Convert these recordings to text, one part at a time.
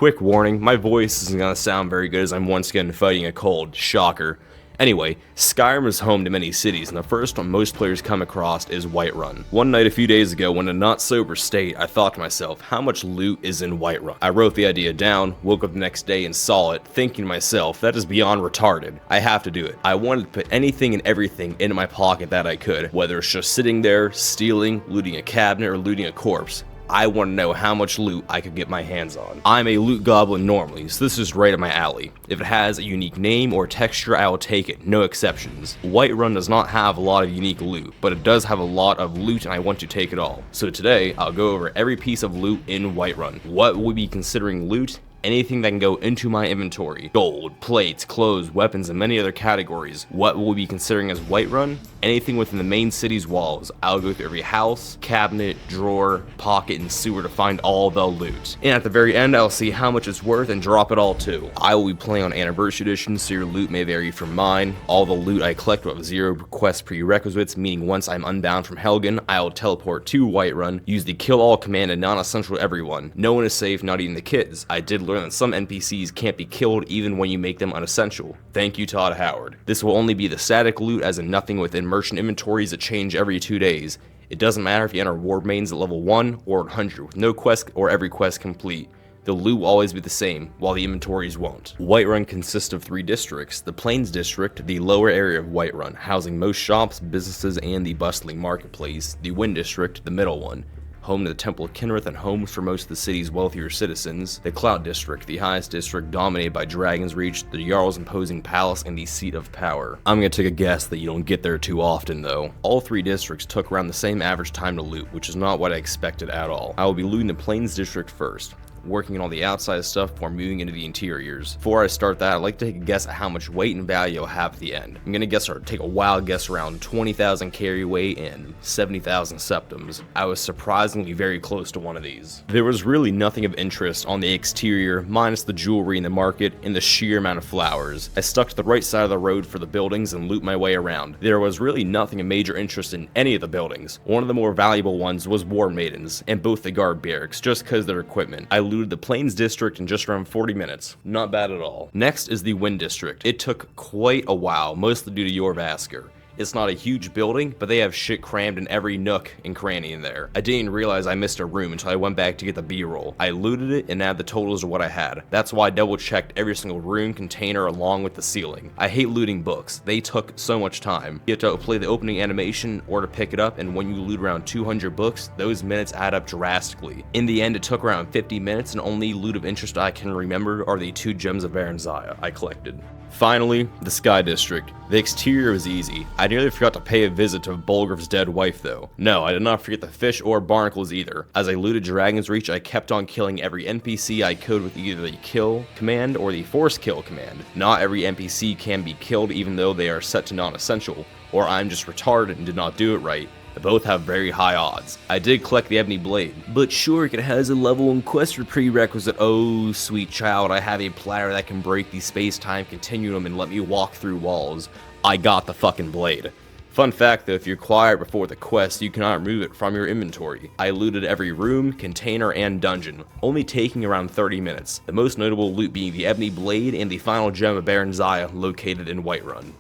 Quick warning, my voice isn't gonna sound very good as I'm once again fighting a cold. Shocker. Anyway, Skyrim is home to many cities, and the first one most players come across is Whiterun. One night a few days ago, when in a not sober state, I thought to myself, how much loot is in Whiterun? I wrote the idea down, woke up the next day and saw it, thinking to myself, that is beyond retarded. I have to do it. I wanted to put anything and everything into my pocket that I could, whether it's just sitting there, stealing, looting a cabinet, or looting a corpse. I want to know how much loot I could get my hands on. I'm a loot goblin normally, so this is right up my alley. If it has a unique name or texture, I will take it, no exceptions. Whiterun does not have a lot of unique loot, but it does have a lot of loot and I want to take it all. So today, I'll go over every piece of loot in Whiterun. What we be considering loot? Anything that can go into my inventory. Gold, plates, clothes, weapons, and many other categories. What will we be considering as Whiterun? Anything within the main city's walls. I'll go through every house, cabinet, drawer, pocket, and sewer to find all the loot. And at the very end, I'll see how much it's worth and drop it all too. I will be playing on Anniversary Edition, so your loot may vary from mine. All the loot I collect will have 0 quest prerequisites, meaning once I'm unbound from Helgen, I will teleport to Whiterun, use the kill all command and non-essential to everyone. No one is safe, not even the kids. I did learn that some NPCs can't be killed even when you make them unessential. Thank you, Todd Howard. This will only be the static loot, as in nothing within merchant inventories that change every 2 days. It doesn't matter if you enter ward mains at level 1 or 100 with no quest or every quest complete. The loot will always be the same, while the inventories won't. Whiterun consists of 3 districts. The Plains District, the lower area of Whiterun, housing most shops, businesses, and the bustling marketplace. The Wind District, the middle one, home to the Temple of Kinrith and homes for most of the city's wealthier citizens. The Cloud District, the highest district dominated by Dragon's Reach, the Jarl's imposing palace, and the seat of power. I'm gonna take a guess that you don't get there too often though. All 3 districts took around the same average time to loot, which is not what I expected at all. I will be looting the Plains District first, working on all the outside stuff before moving into the interiors. Before I start that, I'd like to take a guess at how much weight and value I'll have at the end. I'm gonna guess or take a wild guess around 20,000 carry weight and 70,000 septums. I was surprisingly very close to one of these. There was really nothing of interest on the exterior, minus the jewelry in the market and the sheer amount of flowers. I stuck to the right side of the road for the buildings and loot my way around. There was really nothing of major interest in any of the buildings. One of the more valuable ones was War Maidens, and both the guard barracks, just because of their equipment. I looted the Plains District in just around 40 minutes. Not bad at all. Next is the Wind District. It took quite a while, mostly due to Jorvaskr. It's not a huge building, but they have shit crammed in every nook and cranny in there. I didn't realize I missed a room until I went back to get the B-roll. I looted it and added the totals of what I had. That's why I double checked every single room, container, along with the ceiling. I hate looting books. They took so much time. You have to play the opening animation or to pick it up, and when you loot around 200 books, those minutes add up drastically. In the end, it took around 50 minutes, and only loot of interest I can remember are the 2 gems of Baranzaya I collected. Finally, the Sky District. The exterior was easy. I nearly forgot to pay a visit to Bolgraf's dead wife though. No, I did not forget the fish or barnacles either. As I looted Dragon's Reach, I kept on killing every NPC I could with either the kill command or the force kill command. Not every NPC can be killed even though they are set to non-essential, or I'm just retarded and did not do it right. They both have very high odds. I did collect the Ebony Blade, but sure, it has a level and quest for prerequisite. Oh, sweet child, I have a platter that can break the space-time continuum and let me walk through walls. I got the fucking blade. Fun fact though, if you acquire it before the quest, you cannot remove it from your inventory. I looted every room, container, and dungeon, only taking around 30 minutes. The most notable loot being the Ebony Blade and the final gem of Baranzaya located in Whiterun.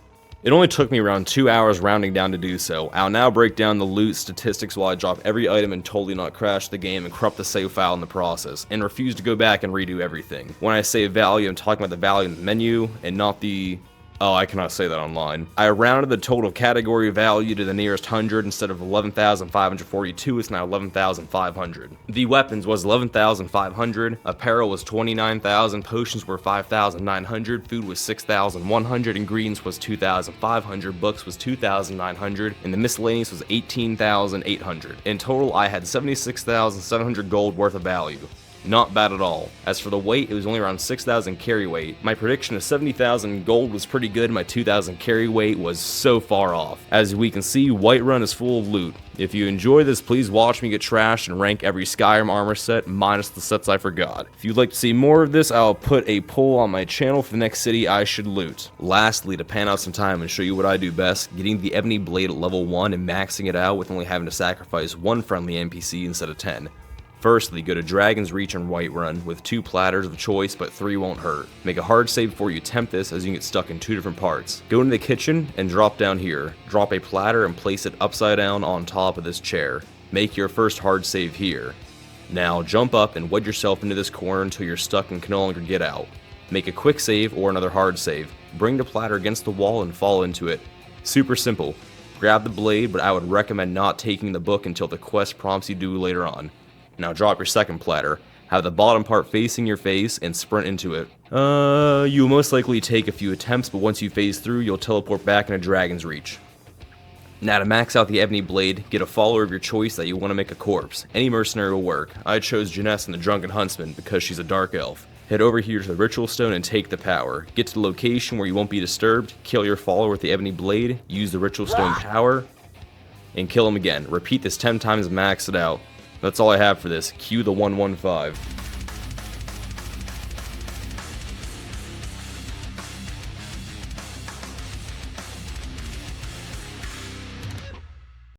It only took me around 2 hours rounding down to do so. I'll now break down the loot statistics while I drop every item and totally not crash the game and corrupt the save file in the process, and refuse to go back and redo everything. When I say value, I'm talking about the value in the menu, and not the... Oh, I cannot say that online. I rounded the total category value to the nearest 100. Instead of 11,542, it's now 11,500. The weapons was 11,500, apparel was 29,000, potions were 5,900, food was 6,100, ingredients was 2,500, books was 2,900, and the miscellaneous was 18,800. In total, I had 76,700 gold worth of value. Not bad at all. As for the weight, it was only around 6,000 carry weight. My prediction of 70,000 gold was pretty good, my 2,000 carry weight was so far off. As we can see, Whiterun is full of loot. If you enjoy this, please watch me get trashed and rank every Skyrim armor set, minus the sets I forgot. If you'd like to see more of this, I'll put a poll on my channel for the next city I should loot. Lastly, to pan out some time and show you what I do best, getting the Ebony Blade at level 1 and maxing it out with only having to sacrifice 1 friendly NPC instead of 10. Firstly, go to Dragon's Reach and Whiterun with 2 platters of choice, but 3 won't hurt. Make a hard save before you attempt this, as you can get stuck in 2 different parts. Go into the kitchen and drop down here. Drop a platter and place it upside down on top of this chair. Make your first hard save here. Now jump up and wedge yourself into this corner until you're stuck and can no longer get out. Make a quick save or another hard save. Bring the platter against the wall and fall into it. Super simple. Grab the blade, but I would recommend not taking the book until the quest prompts you to later on. Now drop your second platter, have the bottom part facing your face, and sprint into it. You'll most likely take a few attempts, but once you phase through, you'll teleport back into Dragon's Reach. Now to max out the Ebony Blade, get a follower of your choice that you want to make a corpse. Any mercenary will work. I chose Janess and the Drunken Huntsman because she's a dark elf. Head over here to the Ritual Stone and take the power. Get to the location where you won't be disturbed, kill your follower with the Ebony Blade, use the Ritual Stone power, and kill him again. Repeat this 10 times, max it out. That's all I have for this. Cue the 115.